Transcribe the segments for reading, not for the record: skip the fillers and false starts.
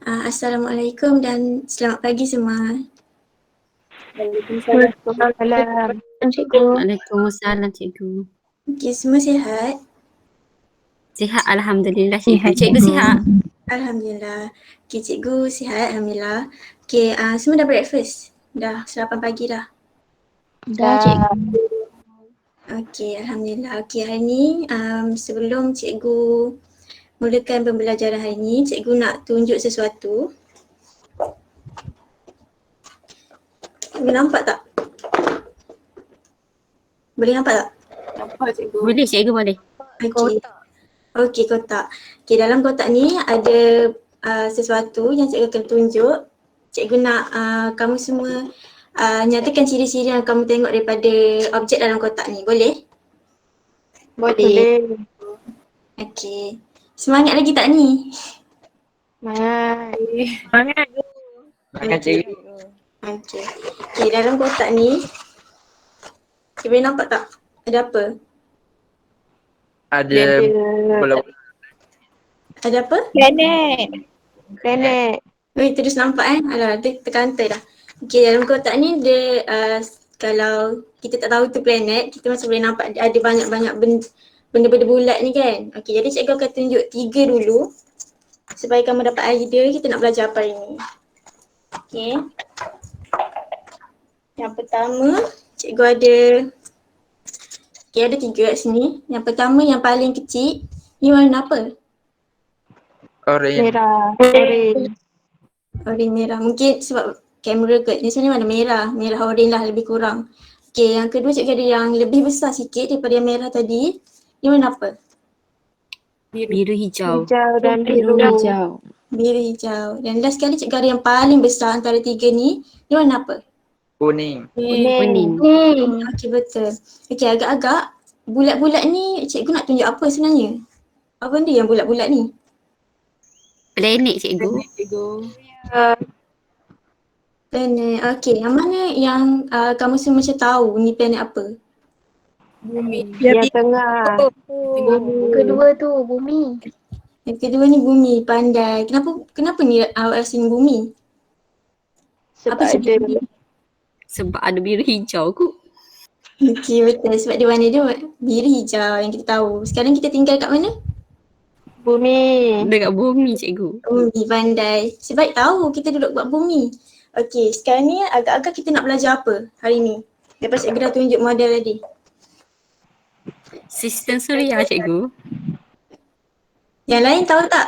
Assalamualaikum dan selamat pagi semua. Waalaikumsalam. Waalaikumsalam. Cikgu. Waalaikumsalam cikgu. Okey, semua sihat? Sihat Alhamdulillah cikgu. Sihat, Cikgu cikgu. sihat? Alhamdulillah. Okey, cikgu sihat Alhamdulillah. Okey, semua dah breakfast? Dah sarapan pagi dah? Dah, cikgu. Okey, Alhamdulillah. Okey, hari ni sebelum cikgu mulakan pembelajaran hari ni, cikgu nak tunjuk sesuatu. Boleh nampak tak? Boleh nampak tak? Nampak, cikgu. Boleh cikgu boleh. Okey. Okey, kotak. Okey, dalam kotak ni ada sesuatu yang cikgu akan tunjuk. Cikgu nak kamu semua nyatakan ciri-ciri yang kamu tengok daripada objek dalam kotak ni. Boleh? Boleh. Okey. Semangat lagi tak ni? Semangat. Semangat. Semangat, cikgu. Okey. Okey, dalam kotak ni cikgu boleh nampak tak? Ada apa? Ada bola. Ada apa? Planet. Weh, terus nampak Alah, terkantai dah. Okey, dalam kotak ni dia kalau kita tak tahu tu planet, kita masih boleh nampak ada banyak-banyak benda-benda bulat ni kan. Okey, jadi cikgu akan tunjuk 3 dulu supaya kamu dapat idea kita nak belajar apa hari ni. Okey. Yang pertama, cikgu ada ada 3 kat sini. Yang pertama yang paling kecil, ni warna apa? Orange. Merah. Oren merah. Mungkin sebab kamera kot. Ni sebenarnya warna merah. Merah oren lah lebih kurang. Okey, yang kedua cikgu ada yang lebih besar sikit daripada yang merah tadi. Ni warna apa? Biru hijau. Hijau dan biru. Biru hijau. Dan last sekali cikgu ada yang paling besar antara 3 ni. Ni warna apa? Kuning. Kuning. Okey, betul. Okey, agak-agak bulat-bulat ni cikgu nak tunjuk apa sebenarnya? Apa benda yang bulat-bulat ni? Planet cikgu. Planet. Okey, yang mana yang kamu semua macam tahu ni planet apa? Yang tengah. Kedua tu bumi. Yang kedua ni bumi, pandai. Kenapa ni awak rasa ni bumi? Sebab Apa ada Sebab ada biru hijau kot. Okey, betul. Sebab dia warna dia biru hijau yang kita tahu. Sekarang kita tinggal kat mana? bumi. Dekat bumi cikgu. Bumi, pandai. Sebab tahu kita duduk kat bumi. Okey, sekarang ni agak-agak kita nak belajar apa hari ni? Lepas cikgu dah tunjuk model tadi. Sistem suria cikgu. Yang lain tahu tak?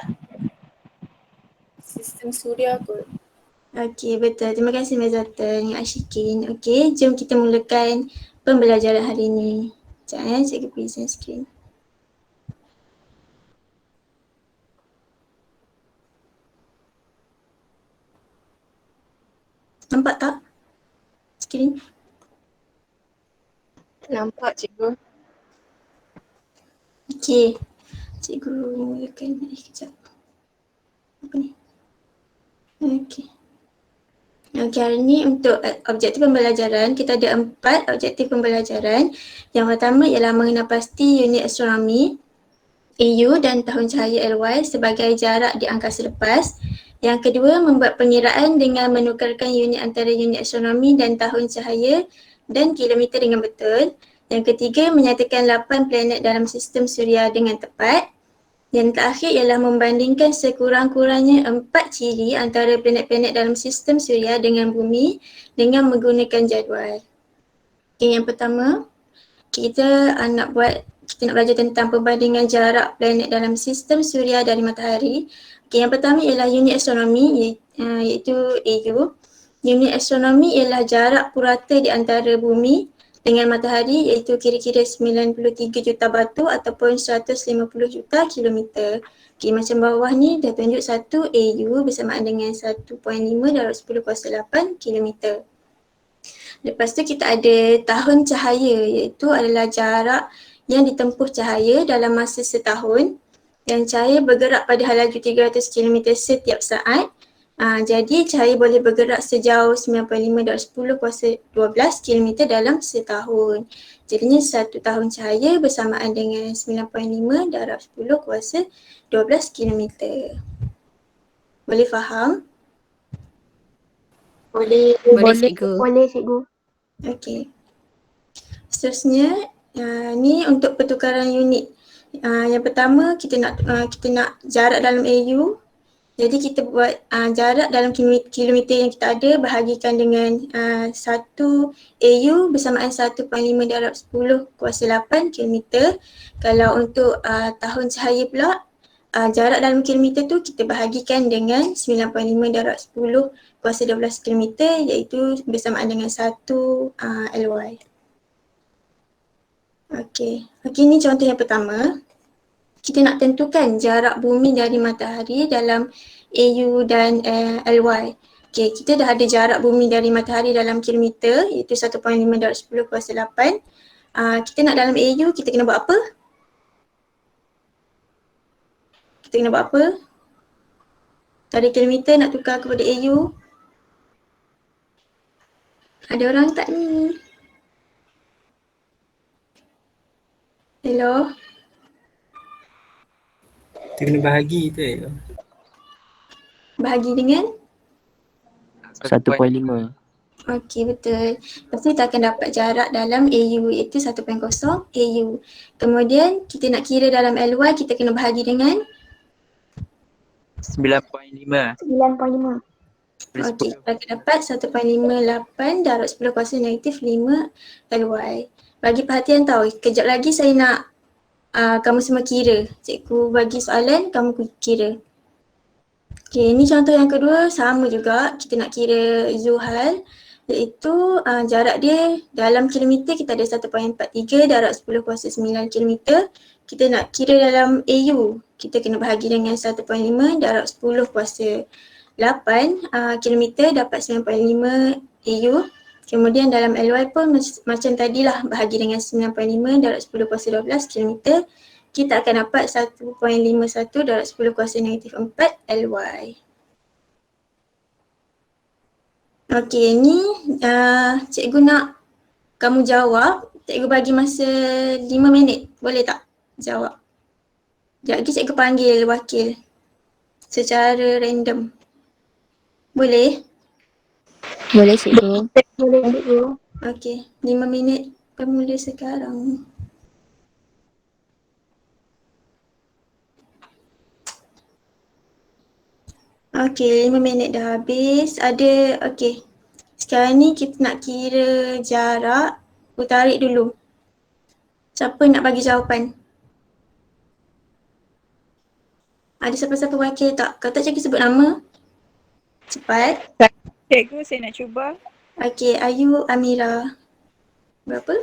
Sistem suria kot. Okey, betul. Terima kasih Mazatan, Ashikin. Okey, jom kita mulakan pembelajaran hari ni. Sekejap cikgu present screen. Nampak tak skrin? Nampak cikgu. Okey, cikgu mulakan. Kejap. Apa ni? Okey. Okey, hari ni untuk objektif pembelajaran, kita ada 4 objektif pembelajaran. Yang pertama ialah mengenal pasti unit astronomi, AU dan tahun cahaya LY sebagai jarak di angkasa lepas. Yang kedua, membuat pengiraan dengan menukarkan unit antara unit astronomi dan tahun cahaya dan kilometer dengan betul. Yang ketiga, menyatakan 8 planet dalam sistem suria dengan tepat. Yang terakhir ialah membandingkan sekurang-kurangnya 4 ciri antara planet-planet dalam sistem suria dengan bumi dengan menggunakan jadual. Okay, yang pertama, kita nak belajar tentang perbandingan jarak planet dalam sistem suria dari matahari. Okay, yang pertama ialah unit astronomi iaitu AU. Unit astronomi ialah jarak purata di antara bumi dengan matahari iaitu kira-kira 93 juta batu ataupun 150 juta kilometer. Okay, macam bawah ni dah tunjuk 1 AU bersamaan dengan 1.5 darab 10 kuasa 8 kilometer. Lepas tu kita ada tahun cahaya iaitu adalah jarak yang ditempuh cahaya dalam masa setahun dan cahaya bergerak pada laju 300 km setiap saat. Jadi cahaya boleh bergerak sejauh 95 darab 10 kuasa 12 km dalam setahun. Jadinya 1 tahun cahaya bersamaan dengan 9.5 darab 10 kuasa 12 km. Boleh faham? Boleh. Boleh cikgu. Boleh cikgu. Okey. Seterusnya, ni untuk pertukaran unit. Yang pertama kita nak jarak dalam AU. Jadi kita buat jarak dalam kilometer yang kita ada bahagikan dengan 1 AU bersamaan 1.5 darab 10 kuasa 8 kilometer. Kalau untuk tahun cahaya pula, jarak dalam kilometer tu kita bahagikan dengan 9.5 darab 10 kuasa 12 kilometer, iaitu bersamaan dengan 1 LY. Okey, ni contoh yang pertama. Kita nak tentukan jarak bumi dari matahari dalam AU dan LY. Okey, kita dah ada jarak bumi dari matahari dalam kilometer, iaitu 1.5 darab 10 kuasa 8. Kita nak dalam AU, kita kena buat apa? Kita kena buat apa? Dari kilometer nak tukar kepada AU. Ada orang tak ni? Hello? Kita kena bahagi tu Bahagi dengan? 1.5. Okey, betul. Lepas tu kita akan dapat jarak dalam AU iaitu 1.0 AU. Kemudian kita nak kira dalam LY, kita kena bahagi dengan? 9.5. 9.5. Okey, kita akan dapat 1.58 darab 10 kuasa negatif 5 LY. Bagi perhatian tau, kejap lagi saya nak kamu semua kira. Cikgu bagi soalan, kamu kira. Okey, ni contoh yang kedua, sama juga. Kita nak kira Zuhal, iaitu jarak dia dalam kilometer kita ada 1.43 darab 10 kuasa 9 kilometer. Kita nak kira dalam AU, kita kena bahagi dengan 1.5 darab 10 kuasa 8 kilometer dapat 9.5 AU. Kemudian dalam LY pun macam tadilah, bahagi dengan 9.5 darab 10 kuasa 12 kilometer. Kita akan dapat 1.51 darab 10 kuasa negatif 4 LY. Okey, ni cikgu nak kamu jawab. Cikgu bagi masa 5 minit. Boleh tak jawab? Sekejap lagi cikgu panggil wakil secara random. Boleh? Boleh cikgu. Boleh cikgu. Okey, 5 minit bermula sekarang. Okey, 5 minit dah habis. Okey. Sekarang ni kita nak kira jarak. Aku tarik dulu. Siapa nak bagi jawapan? Ada siapa-siapa wakil tak? Kalau tak, cikgu sebut nama. Cepat. Cikgu, saya nak cuba. Okey, Ayu Amira. Berapa?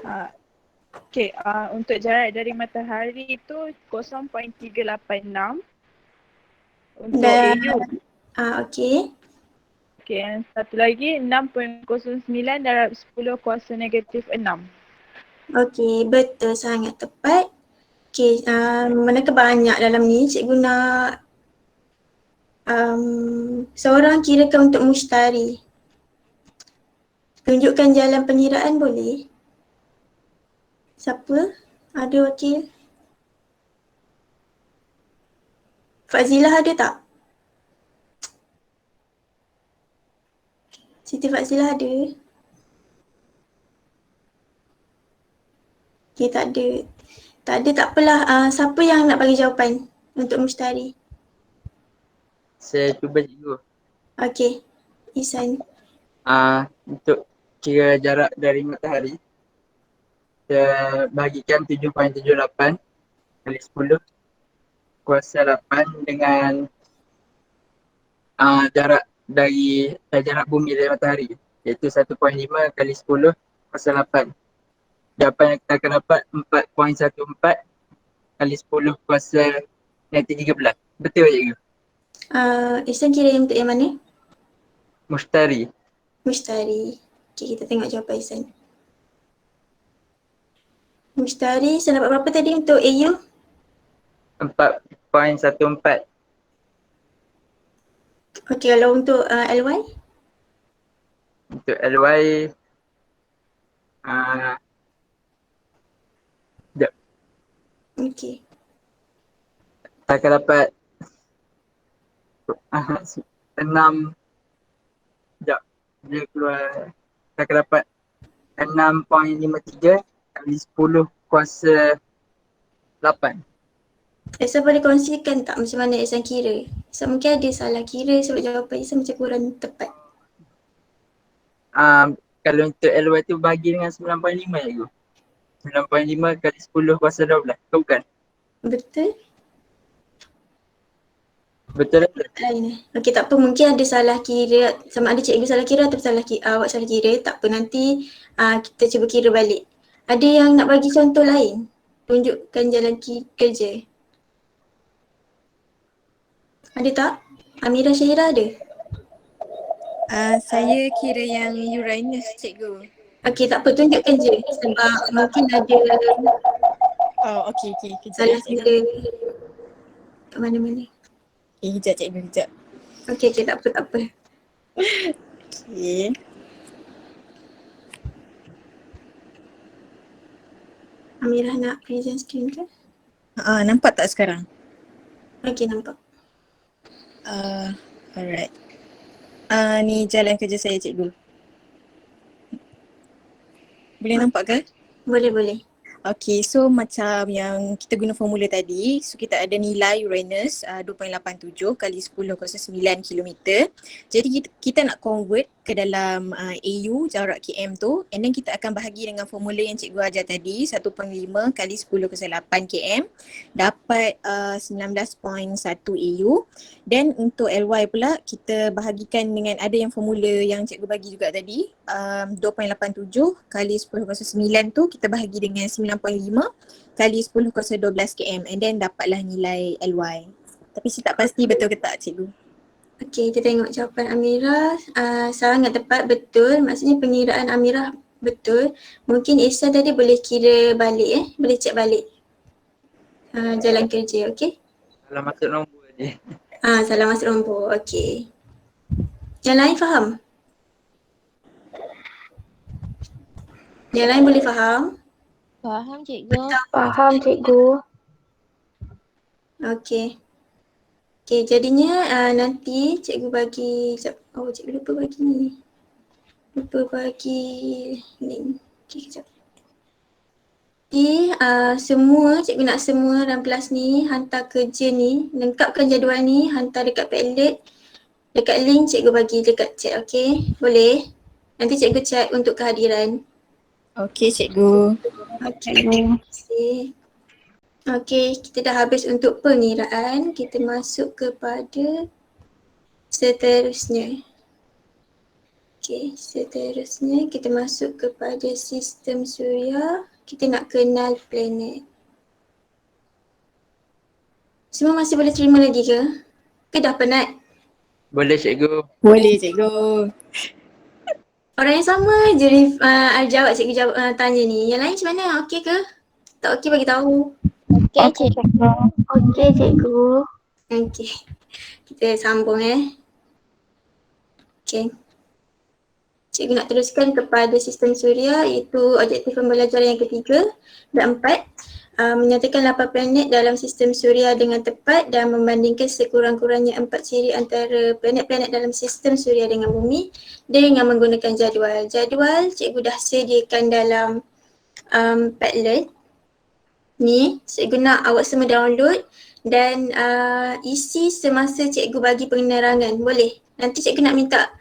Okey, untuk jarak dari matahari itu 0.386. Untuk Dan AU. okey. Okey, yang satu lagi 6.09 darab 10 kuasa negatif 6. Okey, betul, sangat tepat. Okey, manakah banyak dalam ni? Cikgu nak seorang kirakan untuk Mushtari. Tunjukkan jalan pengiraan boleh? Siapa? Ada wakil? Fazilah ada tak? Siti Fazilah ada? Okey, tak ada. Tak ada, tak apalah. Siapa yang nak bagi jawapan untuk Mushtari? Saya cuba cikgu. Okey, Isan. Untuk kira jarak dari matahari, kita bahagikan 7.78 kali 10 kuasa 8 dengan jarak bumi dari matahari, iaitu 1.5 kali 10 kuasa 8. Jawapan yang kita akan dapat 4.14 kali 10 kuasa negatif 13. Betul tak cikgu? Isan kira untuk yang mana? Mushtari. Mushtari. Okey, kita tengok jawapan Isan. Mushtari, Isan dapat berapa tadi untuk AU? 4.14. Okey, kalau untuk LY? Untuk LY Okey. kita akan dapat 6, sekejap, dia keluar, kita akan dapat 6.53 kali 10 kuasa 8. Ihsan boleh kongsikan tak macam mana Ihsan kira? Ihsan mungkin ada salah kira sebab jawapan Ihsan macam kurang tepat. Kalau untuk LY tu bagi dengan 9.5 je. 9.5 kali 10 kuasa 12. Kau bukan? Betul? Betul tak? Lain. Okey, tak apa, mungkin ada salah kira, sama ada cikgu salah kira atau awak salah kira, tak apa, nanti kita cuba kira balik. Ada yang nak bagi contoh lain? Tunjukkan jalan kerja. Ada tak? Amira Syahira ada? Saya kira yang Uranus, cikgu. Okey, tak apa, tunjukkan je sebab mungkin ada Oh, okey. Kejap salah cikgu. kira kat mana-mana. Kejap cikgu, kejap. Okey, tak apa. Okey. Amira nak present screen ke? Nampak tak sekarang? Okey, nampak. Alright. Ni jalan kerja saya, cikgu. Boleh nampak ke? Boleh. Okay, so macam yang kita guna formula tadi, so kita ada nilai Uranus 2.87 kali 10 kuasa 9 km. Jadi kita nak convert ke dalam AU, jarak km tu, and then kita akan bahagi dengan formula yang cikgu ajar tadi, 1.5 kali 10 kuasa 8 km, dapat 19.1 AU. Dan untuk LY pula, kita bahagikan dengan ada yang formula yang cikgu bagi juga tadi, 2.87 kali 10 kuasa 9 tu kita bahagi dengan 9.5 kali 10 kuasa 12 km, and then dapatlah nilai LY. Tapi saya tak pasti betul ke tak, cikgu. Okey, kita tengok jawapan Amira. Sangat tepat, betul. Maksudnya pengiraan Amira betul. Mungkin Ihsan tadi boleh kira balik boleh cek balik jalan kerja, okey? Kalau masuk nombor je. Salah masuk nombor, okey. Yang lain faham? Yang lain boleh faham? Faham cikgu. Faham cikgu. Okey. Okey, jadinya nanti cikgu bagi, cikgu lupa bagi ni. Link. Okey, kejap. Jadi semua, cikgu nak semua Ramplas ni hantar kerja ni, lengkapkan jadual ni, hantar dekat Padlet. Dekat link cikgu bagi dekat chat, okey? Boleh? Nanti cikgu chat untuk kehadiran. Okey, cikgu. Okey, terima kasih. Okey, kita dah habis untuk pengiraan. Kita masuk kepada seterusnya. Okey, seterusnya kita masuk kepada sistem suria. Kita nak kenal planet. Semua masih boleh terima lagi ke? Ke dah penat? Boleh cikgu. Boleh, cikgu. Orang yang sama je jawab cikgu tanya ni. Yang lain macam mana? Okey ke? Tak okey bagi tahu. Okey cikgu. Okey cikgu. Okey. Kita sambung Okey. Cikgu nak teruskan kepada sistem suria, iaitu objektif pembelajaran yang ketiga dan 4. Menyatakan 8 planet dalam sistem suria dengan tepat dan membandingkan sekurang-kurangnya 4 ciri antara planet-planet dalam sistem suria dengan bumi dengan menggunakan jadual. Jadual cikgu dah sediakan dalam Padlet. Ni cikgu nak awak semua download dan isi semasa cikgu bagi penerangan. Boleh? Nanti cikgu nak minta,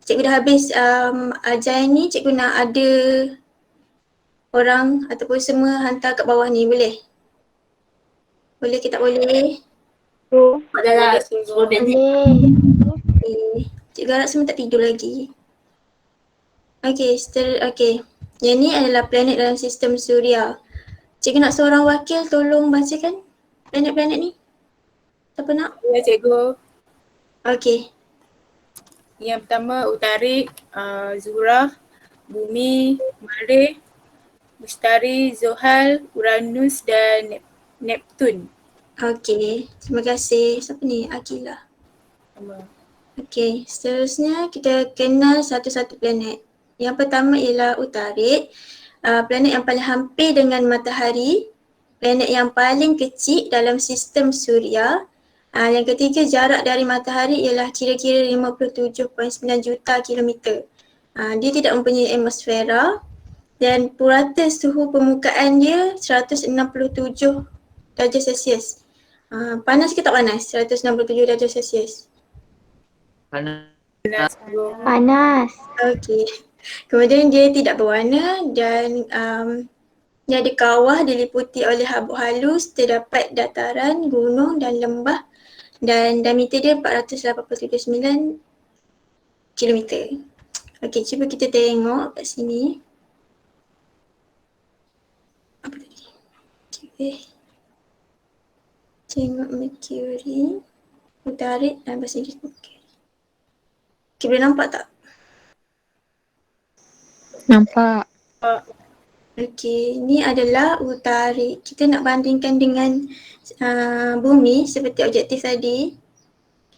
cikgu dah habis ajar ni, cikgu nak ada orang ataupun semua hantar kat bawah ni, boleh? Boleh ke tak boleh? Boleh. Okay. Cikgu harap semua tak tidur lagi. Okay, okay. Yang ni adalah planet dalam sistem suria. Cikgu nak seorang wakil tolong bacakan planet-planet ni. Siapa nak? Ya cikgu. Okay. Yang pertama Utarik, Zuhrah, Bumi, Marikh, Mustari, Zohal, Uranus dan Neptun. Okay, terima kasih. Siapa ni? Akilah. Okay, seterusnya kita kenal satu-satu planet. Yang pertama ialah Utarik, planet yang paling hampir dengan matahari, planet yang paling kecil dalam sistem suria, Yang ketiga, jarak dari matahari ialah kira-kira 57.9 juta kilometer. Dia tidak mempunyai atmosfera dan purata suhu permukaan dia 167 darjah Celsius. Panas ke tak panas? 167 darjah Celsius. Panas. Panas cikgu. Panas. Okey. Kemudian dia tidak berwarna dan dia ada kawah diliputi oleh habuk halus, terdapat dataran, gunung dan lembah dan diameter dia 489 kilometer. Okey, cuba kita tengok kat sini. Apa tadi? Okay. Tengok Mercury, utarit dan bahasa Inggeris. Okey, boleh nampak tak? Nampak. Okey, ni adalah utarit. Kita nak bandingkan dengan bumi seperti objektif tadi.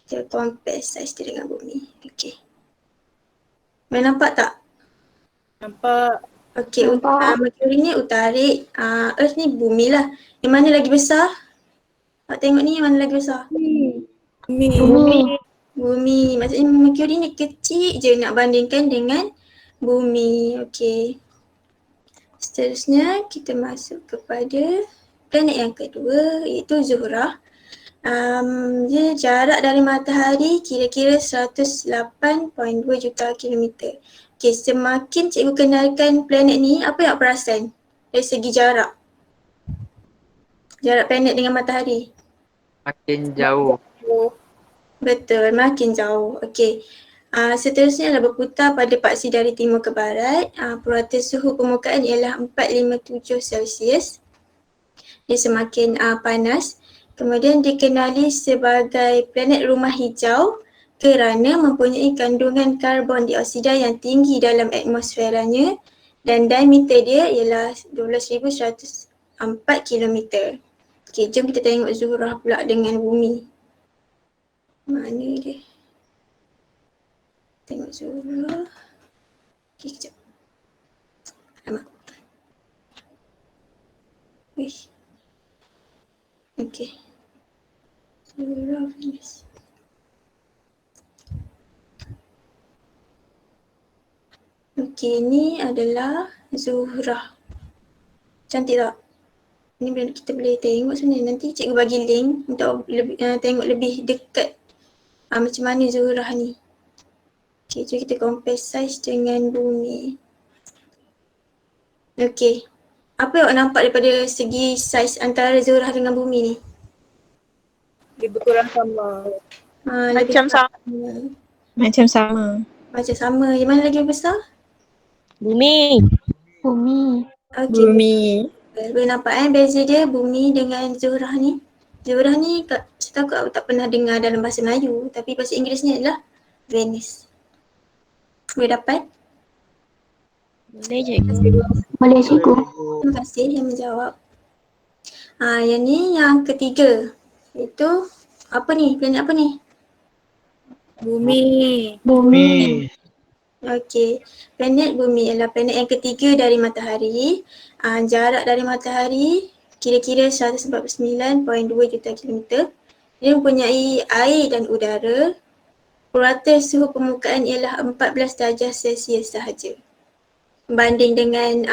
Kita compare saiz dia dengan bumi. Okey. Boleh nampak tak? Nampak. Okey, Nampak. Mercury ni utarit, Earth ni bumi lah. Yang mana lagi besar? Awak tengok ni yang mana lagi besar? Bumi. Bumi. Bumi. Maksudnya Mercury ni kecil je nak bandingkan dengan bumi. Okey. Seterusnya kita masuk kepada planet yang kedua iaitu Zuhrah. Dia jarak dari matahari kira-kira 108.2 juta kilometer. Okey, semakin cikgu kenalkan planet ni, apa yang awak perasan dari segi jarak? Jarak planet dengan matahari. Makin jauh. Betul, makin jauh. Okey. Seterusnya adalah berputar pada paksi dari timur ke barat. Purata suhu permukaan ialah 457 Celsius. Dia semakin panas. Kemudian dikenali sebagai planet rumah hijau kerana mempunyai kandungan karbon dioksida yang tinggi dalam atmosferanya dan diameter dia ialah 12,104 kilometer. Okey, jom kita tengok Zuhrah pula dengan bumi. Mana dia? Tengok Zuhrah. Okey, kejap. Alamak. Wish. Okey. Zuhrah Venus. Okey, ni adalah Zuhrah. Cantik tak? Ni kita boleh tengok sebenarnya. Nanti cikgu bagi link untuk tengok lebih dekat macam mana Zuhrah ni. Okey, jom kita compare saiz dengan bumi. Okey. Apa yang awak nampak daripada segi saiz antara Zuhrah dengan bumi ni? Lebih kurang sama. Macam sama. Macam sama. Macam sama. Yang mana lagi besar? Bumi. Bumi. Okey. Bumi. Boleh nampak beza dia bumi dengan Zuhrah ni. Zuhrah ni saya takut awak tak pernah dengar dalam bahasa Melayu, tapi bahasa Inggeris ni adalah Venus. Boleh dapat? Boleh cikgu. Boleh cikgu. Terima kasih yang menjawab. Yang ni yang ketiga. Iaitu apa ni? Planet apa ni? Bumi. Bumi. Okey. Planet bumi adalah planet yang ketiga dari matahari. Jarak dari matahari kira-kira 149.2 juta kilometer. Dia mempunyai air dan udara. Purata suhu permukaan ialah 14 darjah Celsius sahaja. Banding dengan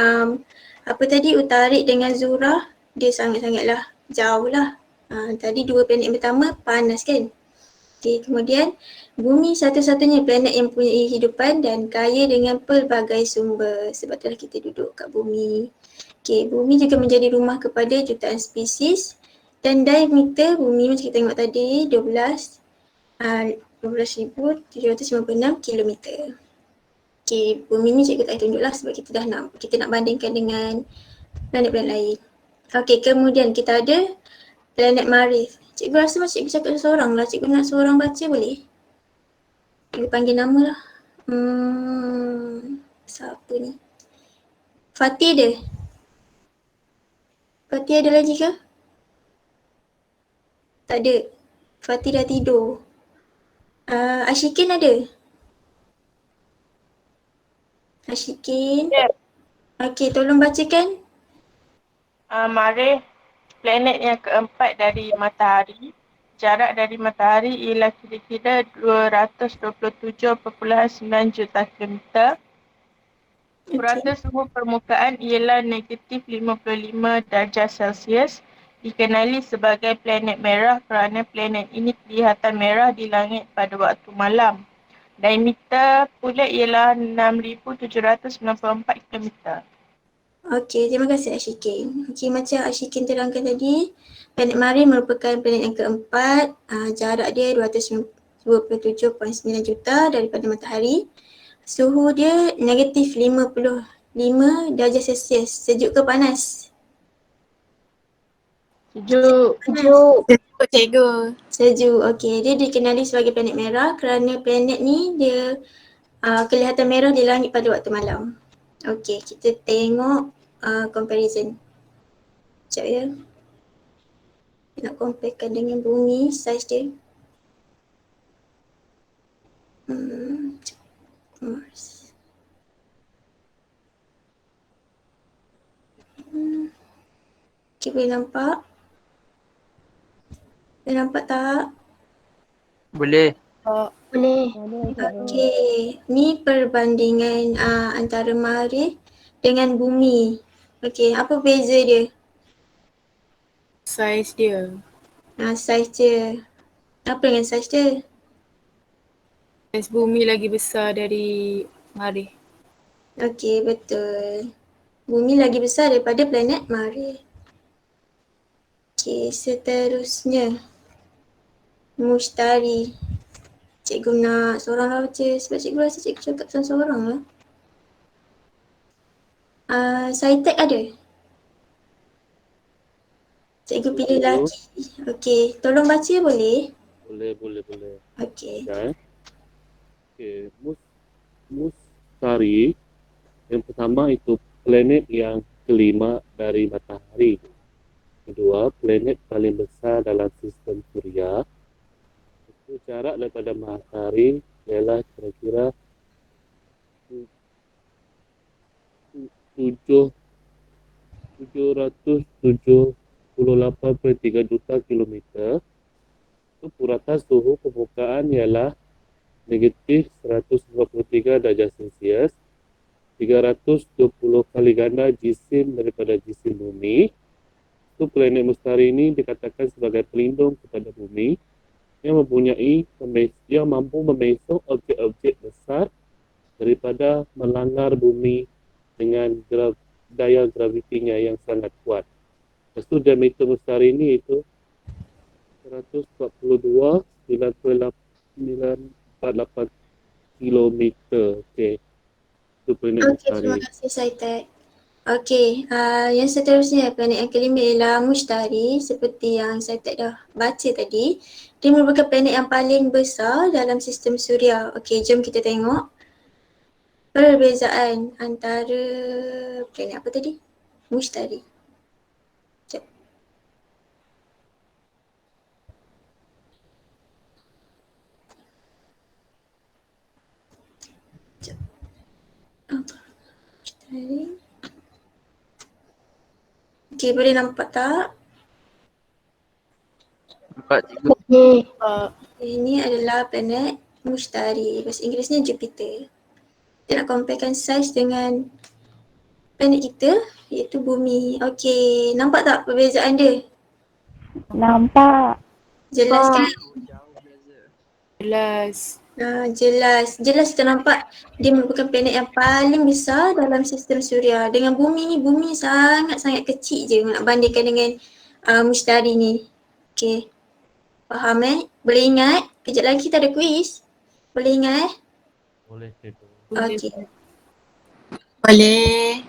apa tadi, utarit dengan Zuhrah, dia sangat-sangatlah jauh lah. Tadi dua planet pertama panas kan. Okay, kemudian bumi satu-satunya planet yang mempunyai kehidupan dan kaya dengan pelbagai sumber. Sebab itulah kita duduk kat bumi. Okay, bumi juga menjadi rumah kepada jutaan spesies dan diameter bumi macam kita tengok tadi 12,756 kilometer. Okay, bumi ni cikgu tak tunjuk lah sebab kita nak bandingkan dengan planet-planet lain. Okay, kemudian kita ada planet Marikh. Cikgu rasa macam cikgu cakap seorang lah. Cikgu nak seorang baca boleh? Cikgu panggil nama lah. Siapa ni? Fatih ada? Fatih ada lagi ke? Tak ada. Fatih dah tidur. Ashikin ada? Ashikin? Ya. Okay, tolong bacakan. Marikh, planet yang keempat dari matahari. jarak dari matahari ialah kira-kira 227.9 juta kilometer. Purata suhu permukaan ialah negatif 55 darjah Celsius. Dikenali sebagai planet merah kerana planet ini kelihatan merah di langit pada waktu malam. Diameter pula ialah 6,794 kilometer. Okey, terima kasih Ashikin. Okey, macam Ashikin terangkan tadi, planet Mari merupakan planet yang keempat. Jarak dia 227.9 juta daripada matahari. Suhu dia negatif 55 darjah Celsius. Sejuk ke panas? Sejuk. Sejuk. Cikgu. Sejuk. Okey, dia dikenali sebagai planet merah kerana planet ni dia kelihatan merah di langit pada waktu malam. Okey, kita tengok comparison. Sekejap ya. Nak comparekan dengan bumi, saiz dia. Mars. Okay, boleh nampak? Boleh nampak tak? Boleh. Boleh. Okey, ni perbandingan antara Marikh dengan bumi. Okey, apa beza dia? Saiz dia. Saiz dia. Apa dengan saiz dia? Saiz bumi lagi besar dari Marikh. Okey, betul. Bumi lagi besar daripada planet Marikh. Okey, seterusnya. Mushtari. Cikgu nak seorang lah baca sebab cikgu rasa cikgu cakap seorang-seorang lah. Saitek ada? Cikgu pilih lelaki. Okey, tolong baca boleh? Boleh. Okey. Ya. Okey, Mustari yang pertama itu planet yang kelima dari matahari. Kedua, planet paling besar dalam sistem suria. Itu jarak daripada matahari ialah kira-kira 778.3 juta kilometer. Itu purata suhu permukaan ialah negatif 153 darjah Celsius, 320 kali ganda jisim daripada jisim bumi. Itu planet Mustari ini dikatakan sebagai pelindung kepada bumi yang mampu memesong objek-objek besar daripada melanggar bumi dengan daya gravitinya yang sangat kuat. Lepas tu diameter Mustari ini itu 142.948 kilometer. Okey. Itu planet Mustari. Terima kasih Saitek. Okey, yang seterusnya planet yang kelima ialah Mushtari. Seperti yang Saitek dah baca tadi, dia merupakan planet yang paling besar dalam sistem suria. Okey, jom kita tengok perbezaan antara planet apa tadi? Mushtari. Sekejap. Mushtari. Okey, boleh nampak tak? Nampak cikgu. Boleh. Ini adalah planet Mushtari. Bahasa Inggerisnya Jupiter. Kita nak comparekan saiz dengan planet kita iaitu bumi. Okey, nampak tak perbezaan dia? Nampak. Jelas kan? Jelas. Jelas kita nampak dia merupakan planet yang paling besar dalam sistem suria. Dengan bumi ni, bumi sangat-sangat kecil je nak bandingkan dengan Mushtari ni. Okey. Faham Boleh ingat? Kejap lagi kita ada quiz. Boleh ingat Boleh cikgu. Okey. Boleh.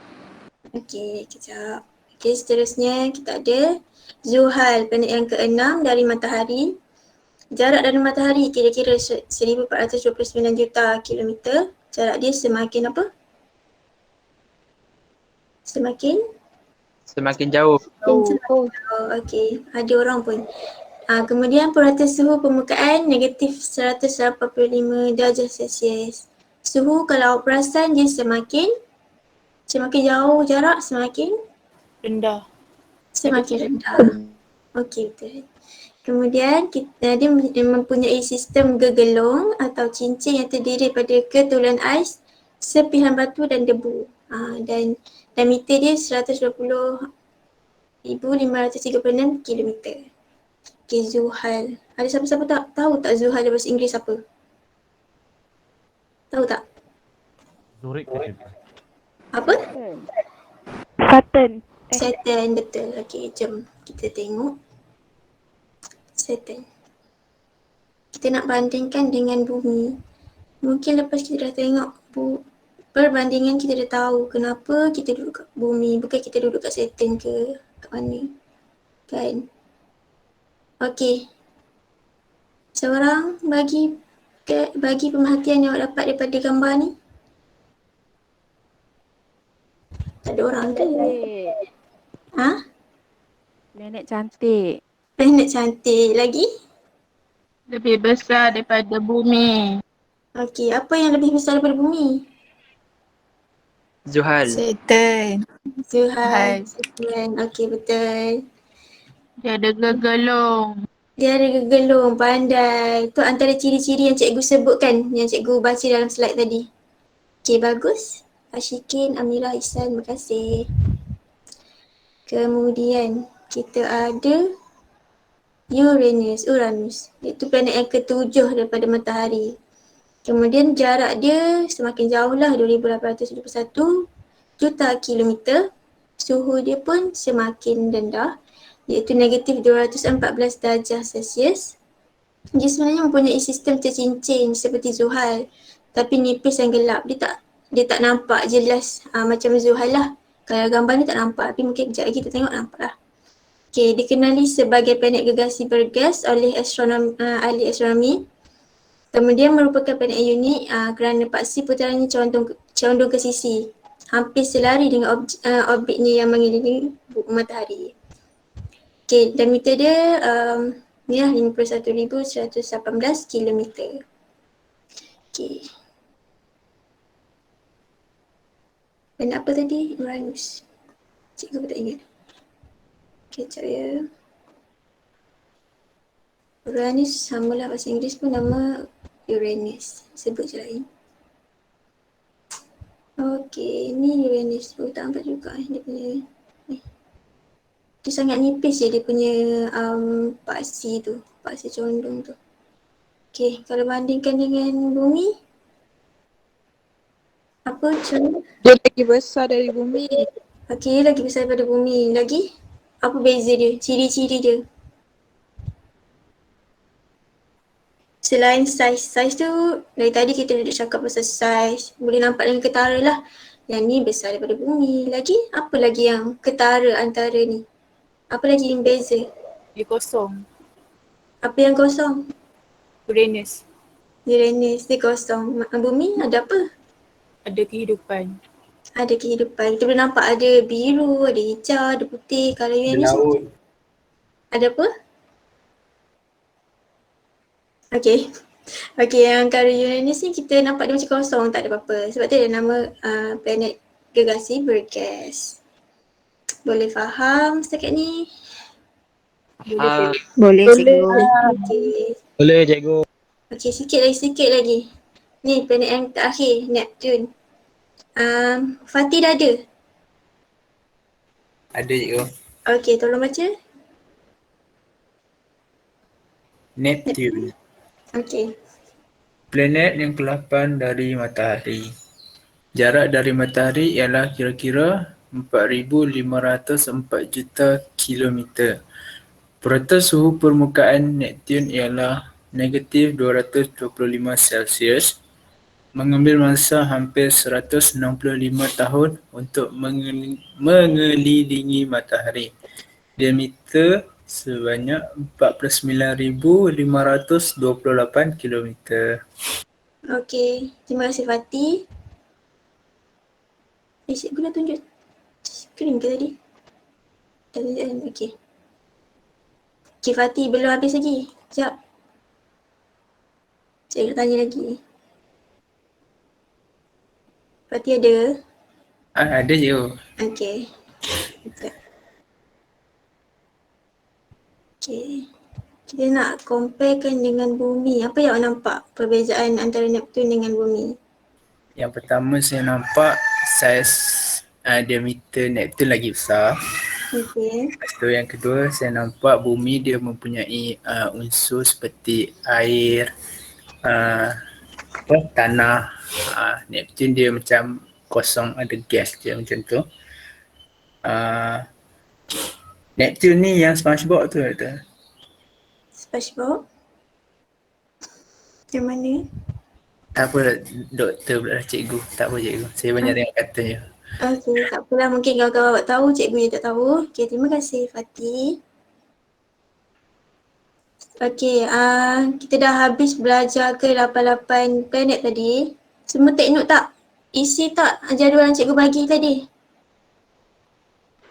Okey, kejap. Okey, seterusnya kita ada Zuhal, planet yang keenam dari matahari. Jarak dari matahari kira-kira 1429 juta kilometer. Jarak dia semakin apa? Semakin jauh. Oh, okey. Ada orang pun. Kemudian purata suhu permukaan negatif 185 darjah Celsius. Suhu kalau perasan dia semakin jauh jarak semakin Rendah. rendah. Okey, betul. Kemudian dia mempunyai sistem gegelung atau cincin yang terdiri pada ketulan ais, serpihan batu dan debu. Dan diameter dia 120,536 kilometer. Okay, Zuhal. Ada siapa-siapa tahu tak Zuhal dalam bahasa Inggeris apa? Tahu tak? Zurich ke cikgu? Apa? Saturn. Saturn, betul. Okay, jom kita tengok. Saturn. Kita nak bandingkan dengan bumi. Mungkin lepas kita dah tengok perbandingan, kita dah tahu kenapa kita duduk kat bumi, bukan kita duduk kat Saturn ke kat mana. Kan? Okay. Seorang bagi pemerhatian yang awak dapat daripada gambar ni. Tak ada orang ke? Ha? Planet cantik. Planet cantik. Lagi? Lebih besar daripada bumi. Okey, apa yang lebih besar daripada bumi? Zuhal. Saturn. Zuhal. Saturn. Okey, betul. Dia ada gegelung. Dia ada gegelung, pandai. Tu antara ciri-ciri yang cikgu sebutkan, yang cikgu baca dalam slide tadi. Okey, bagus. Ashikin, Amira, Ihsan, terima kasih. Kemudian kita ada Uranus. Itu planet yang ketujuh daripada matahari. Kemudian jarak dia semakin jauh lah, 2,871 juta kilometer. Suhu dia pun semakin rendah, iaitu negatif 214 darjah Celsius. Dia sebenarnya mempunyai sistem tercincin seperti Zuhal, tapi nipis dan gelap. Dia tak nampak jelas macam Zuhal lah. Kalau gambar ni tak nampak, tapi mungkin kejap lagi kita tengok nampak lah. Okay, dikenali sebagai planet gergasi bergas oleh ahli astronomi. Kemudian merupakan planet yang unik kerana paksi putarannya condong ke sisi, hampir selari dengan orbitnya yang mengelilingi matahari. Okay, diameter dia ni lah 51,118 kilometer. Okay. Planet apa tadi? Uranus. Cikgu pun tak ingat. Okay, sekejap ya. Uranus samalah bahasa Inggeris pun nama Uranus. Sebut je lain. Okay, ni Uranus. Oh, tak nampak juga dia punya ni. Dia sangat nipis je dia punya paksi tu. Paksi condong tu. Okay, kalau bandingkan dengan bumi, apa macam Dia lagi besar dari bumi. okay, lagi besar daripada bumi. Lagi? Apa beza dia? Ciri-ciri dia? Selain saiz tu, dari tadi kita dah cakap pasal saiz. Boleh nampak dengan ketara lah. Yang ni besar daripada bumi. Lagi? Apa lagi yang ketara antara ni? Apa lagi yang beza? Dia kosong. Apa yang kosong? Uranus. Uranus dia kosong. Bumi ada apa? Ada kehidupan. Ada kehidupan. Kita boleh nampak ada biru, ada hijau, ada putih. Kalau Uranus Laut. ada apa? Okay. Okay, yang kalau Uranus ni kita nampak dia macam kosong, tak ada apa-apa. Sebab tu ada nama planet gergasi bergas. Boleh faham setakat ni? Boleh cikgu. Okay. Boleh cikgu. Okay, sikit lagi. Ni planet yang terakhir, Neptune. Fatih dah ada? Ada cikgu. Okay, tolong baca. Neptune. Okay. Planet yang ke-8 dari matahari. Jarak dari matahari ialah kira-kira 4,504 juta kilometer. Purata suhu permukaan Neptune ialah negatif 225 Celsius, mengambil masa hampir 165 tahun untuk mengelilingi matahari. Diameter sebanyak 49,528 kilometer. Okay, terima kasih Fatih. Cikgu dah tunjuk skrin ke tadi? Dah tunjuk, okay. Okay Fatih, belum habis lagi. Sekejap. Cikgu nak tanya lagi. Fatih ada? Ada cikgu. Okay. Sekejap. Okay. Kita nak comparekan dengan bumi. Apa yang awak nampak perbezaan antara Neptun dengan bumi? Yang pertama saya nampak saiz diameter Neptun lagi besar. Okey. Lepas tu yang kedua saya nampak bumi dia mempunyai unsur seperti air, tanah. Neptun dia macam kosong, ada gas je macam tu. Neptun ni yang SpongeBob tu. SpongeBob? Yang mana? Tak apa doktor pula lah cikgu. Tak apa cikgu. Saya banyak tengok kata je. Okey, tak apalah. Mungkin kawan-kawan awak tahu, cikgu je tak tahu. Okey, terima kasih Fatih. Okey, kita dah habis belajar ke 88 planet tadi. Semua take note tak? Isi tak jadual yang cikgu bagi tadi?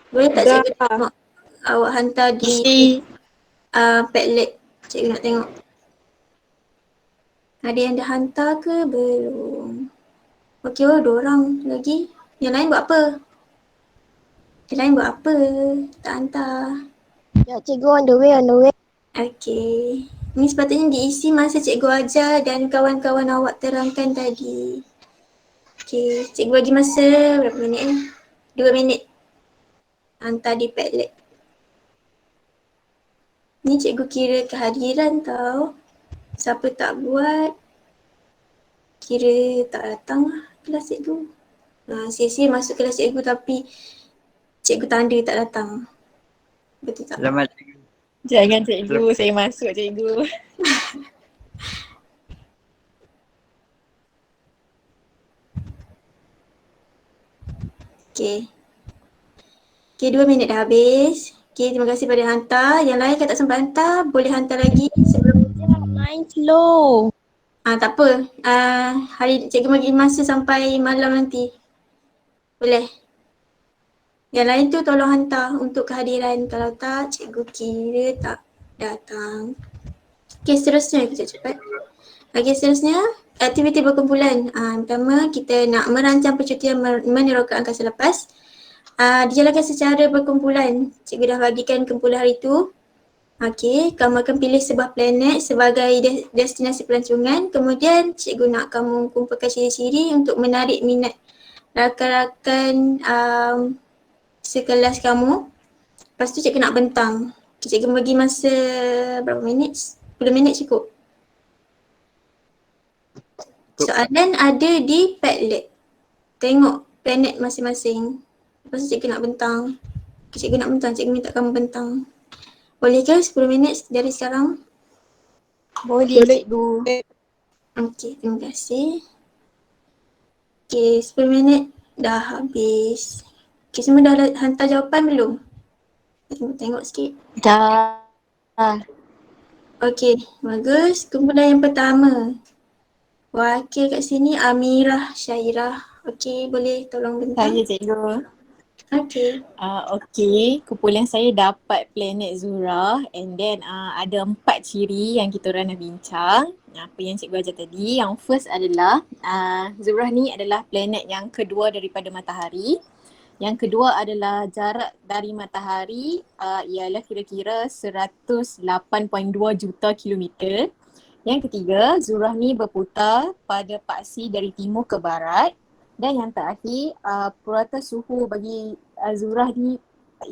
Boleh tak cikgu tengok? Awak hantar di Padlet. Cikgu nak tengok. Ada yang dah hantar ke belum? Okey, 2 orang lagi. Yang lain buat apa? Yang lain buat apa? Tak hantar. Ya, cikgu on the way. Okey. Ni sepatutnya diisi masa cikgu ajar dan kawan-kawan awak terangkan tadi. Okey, cikgu bagi masa berapa minit ni? 2 minit. Hantar di Padlet. Ni cikgu kira kehadiran tau. Siapa tak buat, kira tak datang lah kelas cikgu. Sia-sia masuk kelas cikgu tapi cikgu tanda tak datang. Betul tak? Selamat. Jangan cikgu, saya masuk cikgu. Okay. Okay, 2 minit dah habis. Okay, terima kasih pada yang hantar. Yang lain kan tak sempat hantar, boleh hantar lagi sebelum Mine slow. tak apa. Hari cikgu bagi masa sampai malam nanti. Boleh. Yang lain tu tolong hantar untuk kehadiran. Kalau tak, cikgu kira tak datang. Okay, seterusnya kita cepat. Okay, seterusnya aktiviti berkumpulan. Pertama, kita nak merancang percutian meneroka angkasa lepas. Dijalankan secara berkumpulan. Cikgu dah bagikan kumpulan hari tu. Okey, kamu akan pilih sebuah planet sebagai destinasi pelancongan. Kemudian cikgu nak kamu kumpulkan ciri-ciri untuk menarik minat rakan-rakan sekelas kamu. Lepas tu cikgu nak bentang. Cikgu bagi masa berapa minit? 10 minit cukup. Soalan ada di Padlet. Tengok planet masing-masing. Lepas tu cikgu nak bentang. Cikgu nak bentang, cikgu minta kamu bentang. Boleh ke 10 minit dari sekarang? Boleh cikgu. Okey, terima kasih. Okey, 10 minit dah habis. Okey, semua dah hantar jawapan belum? Tengok sikit. Dah. Okey, bagus. Kumpulan yang pertama. Wakil kat sini Amirah Syairah. Okey, boleh tolong bentang? Saya cikgu. Okey. Okey, kumpulan saya dapat planet Zura and then ada 4 ciri yang kita orang nak bincang. Apa yang cikgu ajar tadi. Yang first adalah Zura ni adalah planet yang kedua daripada matahari. Yang kedua adalah jarak dari matahari ialah kira-kira 108.2 juta kilometer. Yang ketiga, Zura ni berputar pada paksi dari timur ke barat. Dan yang terakhir, purata suhu bagi Zura ni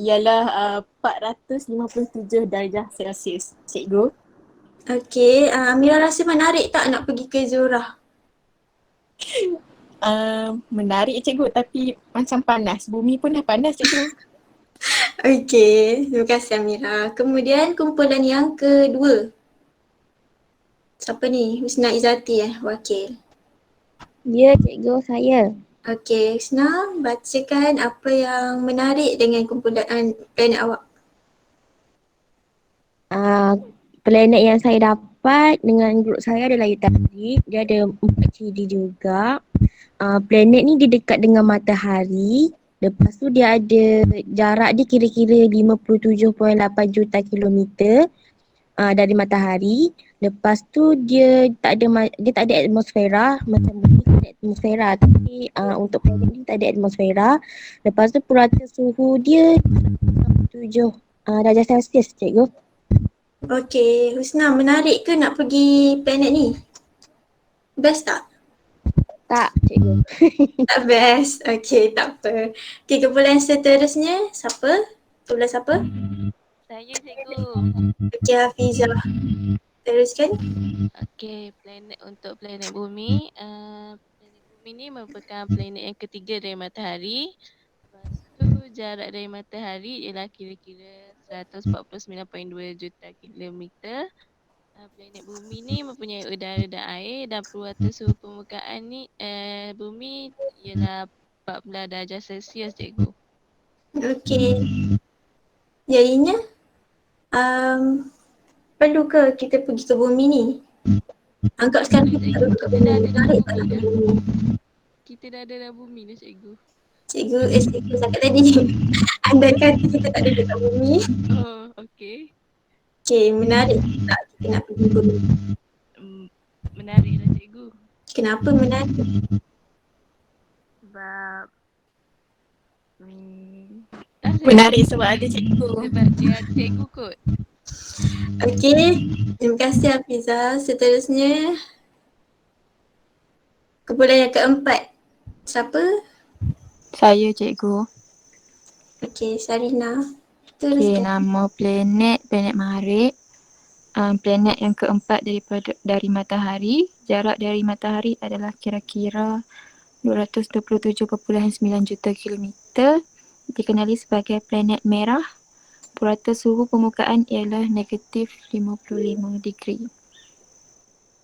ialah 457 darjah Celsius. Cikgu. Okey, Amira rasa menarik tak nak pergi ke Zura? Menarik cikgu tapi macam panas. Bumi pun dah panas cikgu. Okey, terima kasih Amira. Kemudian kumpulan yang kedua. Siapa ni? Husna Izzati wakil. Ya cikgu, saya. Okey, Husna bacakan apa yang menarik dengan kumpulan planet awak. Planet yang saya dapat dengan grup saya adalah Yutari. Dia ada 4 ciri juga. Planet ni dia dekat dengan matahari. Lepas tu dia ada jarak dia kira-kira 57.8 juta kilometer dari matahari. Lepas tu dia tak ada atmosfera macam bumi tak ada atmosfera, tapi untuk planet ni tak ada atmosfera. Lepas tu purata suhu dia 67 darjah Celsius cikgu. Okey, Husna, menarik ke nak pergi planet ni? Best tak? Tak, cikgu. Tak best. Okey, tak apa. Okey, kumpulan seterusnya siapa? Kumpulan siapa? Saya cikgu. Okey, Hafizah. Teruskan. Okey, untuk planet bumi. Planet bumi ni merupakan planet yang ketiga dari matahari. Lepas tu jarak dari matahari ialah kira-kira 149.2 juta kilometer. Planet bumi ni mempunyai udara dan air dan purata suhu permukaan ni bumi ialah 14 darjah Celsius cikgu. Okey. Jadinya perlu ke kita pergi ke bumi ni? Anggap sekarang kita tak duduk kat Kita dah bumi. ada dalam Menarik tak bumi nak dah. pergi bumi? Kita dah ada dalam bumi dah cikgu. Cikgu cakap tadi andai kata kita tak duduk kat bumi. Oh, okey. Okey, menarik tak kita nak pergi bumi? Menarik lah cikgu. Kenapa menarik? Sebab Menarik sebab ada cikgu. Sebab dia ada cikgu kot. Okey, terima kasih Hafizah. Seterusnya kumpulan yang keempat. Siapa? Saya cikgu. Okey, Sarina. Okey, Teruskan. nama planet Marikh. Planet yang keempat dari matahari. Jarak dari matahari adalah kira-kira 227.9 juta kilometer. Dikenali sebagai planet merah. Purata suhu permukaan ialah negatif 55 degree.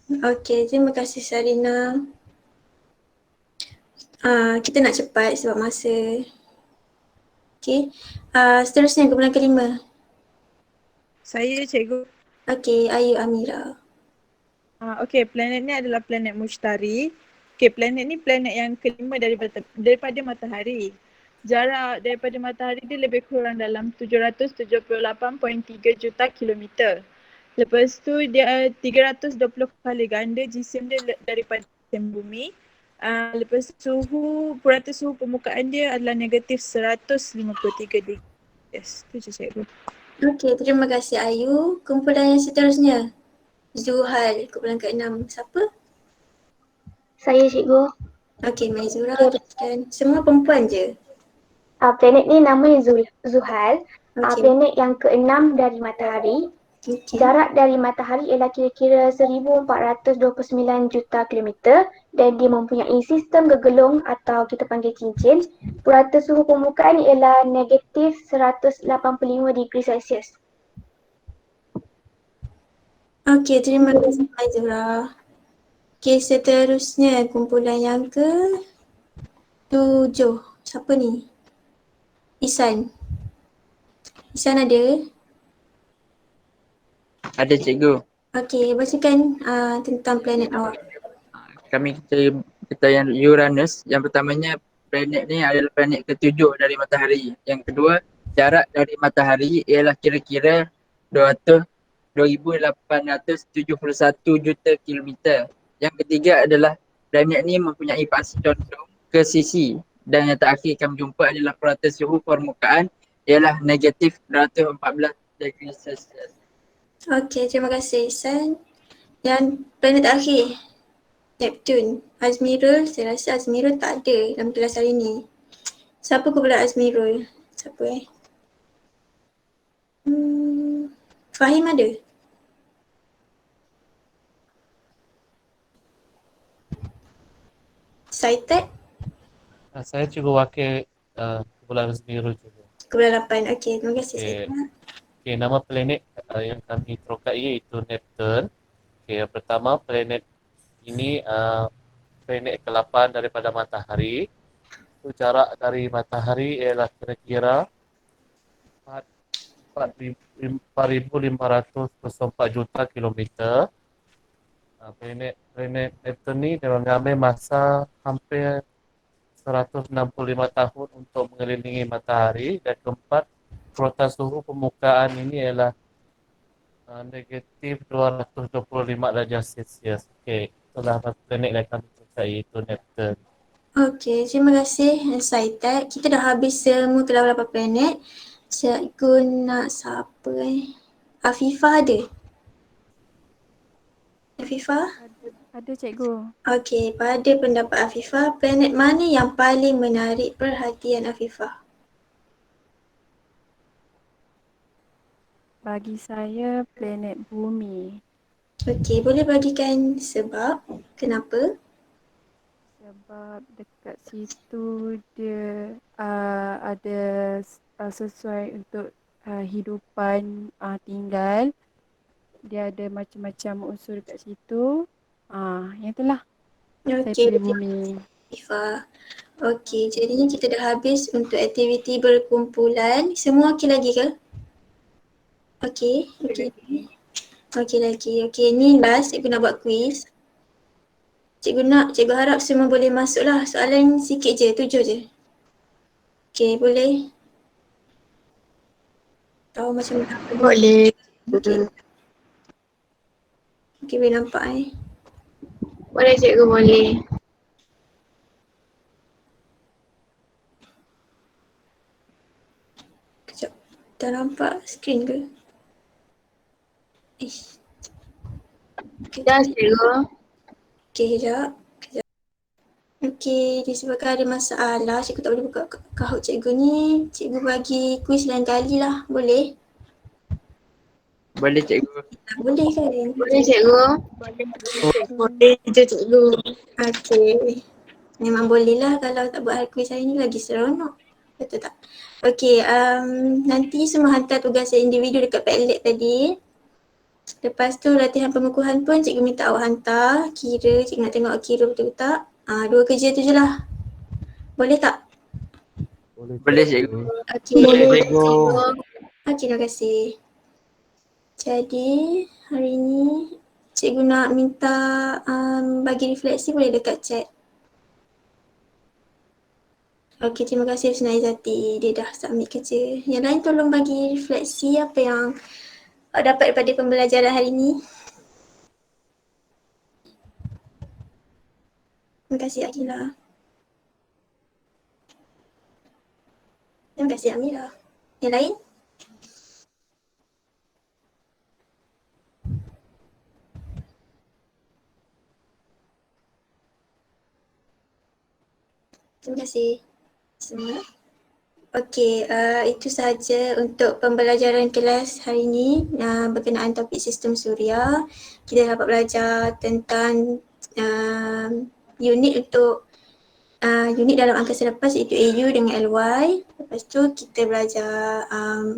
Okey, terima kasih Sarina. Kita nak cepat sebab masa. Okey, seterusnya kumpulan kelima. Saya cikgu. Okey, Ayu Amira. Okey, planet ni adalah planet Mushtari. Okey, planet ni planet yang kelima daripada matahari. Jarak daripada matahari dia lebih kurang dalam 778.3 juta kilometer. Lepas tu dia 320 kali ganda jisim dia daripada jisim bumi. Lepas tu purata suhu permukaan dia adalah negatif 153 degree. Yes, tu je cikgu. Okey, terima kasih Ayu. Kumpulan yang seterusnya. Zuhal, kumpulan ke-6. Siapa? Saya cikgu. Okey, Maizura. Teruskan. Semua perempuan je? Planet ni namanya Zuhal. Okey. Planet yang ke-6 dari matahari. Okay. Jarak dari matahari ialah kira-kira 1429 juta kilometer dan dia mempunyai sistem gegelung atau kita panggil cincin. Purata suhu permukaan ialah negatif 185 degree Celsius. Okey, terima kasih Maizura. Okey, seterusnya kumpulan yang ke-7. Siapa ni? Isan. Isan ada? Ada cikgu. Okey, bacakan tentang planet awak. Kita yang Uranus. Yang pertamanya planet ni adalah planet ke-7 dari matahari. Yang kedua, jarak dari matahari ialah kira-kira 2,871 juta kilometer. Yang ketiga adalah planet ni mempunyai fasa condong ke sisi. Dan yang terakhir kami jumpa adalah purata suhu permukaan ialah negatif 214 degree Celsius. Okey, terima kasih Isan. Dan planet terakhir, Neptune. Azmirul, saya rasa Azmirul tak ada dalam kelas hari ni. Siapa kumpulan Azmirul? Siapa Fahim ada? Saitek? Saya cikgu wakil kumpulan Azmirul juga. Kumpulan 8. Okey, terima kasih Saitek. Okay, nama planet yang kami terokai iaitu Neptune. Okay, yang pertama planet ini planet ke-8 daripada matahari. So, jarak dari matahari ialah kira-kira 4,504 juta kilometer. Planet Neptune ni dia mengambil masa hampir 165 tahun untuk mengelilingi matahari. Dan keempat, purata suhu permukaan ini ialah negatif 225 darjah Celsius. Okey, itulah planet yang kami terokai iaitu Neptune. Okey, terima kasih Saitek. Kita dah habis semua ke-8 planet. Cikgu nak siapa Afifah ada? Afifah? Ada cikgu. Okey, pada pendapat Afifah, planet mana yang paling menarik perhatian Afifah? Bagi saya planet bumi. Okey, boleh bagikan sebab kenapa? Sebab dekat situ dia ada sesuai untuk hidupan tinggal. Dia ada macam-macam unsur dekat situ. Yang itulah. Saya Okey, pilih terima bumi. kasih Afifah. Okey, jadinya kita dah habis untuk aktiviti berkumpulan. Semua okey lagi ke? Okey, okey. Okey lagi. Okey, ni last cikgu nak buat quiz. Cikgu harap semua boleh masuk lah. Soalan sikit je, 7 je. Okey, boleh? Tahu macam mana? Boleh. Okey. Okey, boleh nampak Boleh cikgu, boleh. Kejap. Tak nampak skrin ke? Ish. Dah cikgu. Okey, kejap. Okey, disebabkan ada masalah, cikgu tak boleh buka kahut cikgu ni. Cikgu bagi kuis lain kali lah. Boleh? Boleh cikgu. Boleh kan? Boleh cikgu. Boleh je cikgu. Okey. Memang boleh lah kalau tak buat kuis hari ni lagi seronok. Betul tak? Okey, nanti semua hantar tugas individu dekat Padlet tadi. Lepas tu latihan pengukuhan pun cikgu minta awak hantar. Kira, cikgu nak tengok kira betul ke tak. 2 kerja tu je lah. Boleh tak? Boleh cikgu. Okey. Boleh cikgu. Okey, terima kasih. Jadi hari ni cikgu nak minta bagi refleksi boleh dekat chat. Okey, terima kasih Husna Izzati. Dia dah submit kerja. Yang lain tolong bagi refleksi apa yang dapat daripada pembelajaran hari ni. Terima kasih Akila. Terima kasih Amira. Yang lain? Terima kasih semua. Okey, itu sahaja untuk pembelajaran kelas hari ini berkenaan topik sistem suria. Kita dapat belajar tentang unit untuk unit dalam angkasa lepas iaitu AU dengan LY. Lepas tu kita belajar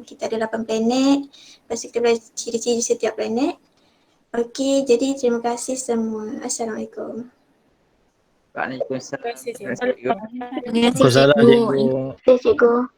kita ada 8 planet. Lepas tu kita belajar ciri-ciri setiap planet. Okey, jadi terima kasih semua. Assalamualaikum. Waalaikumsalam. Terima kasih cikgu. Terima kasih cikgu. Terima kasih cikgu.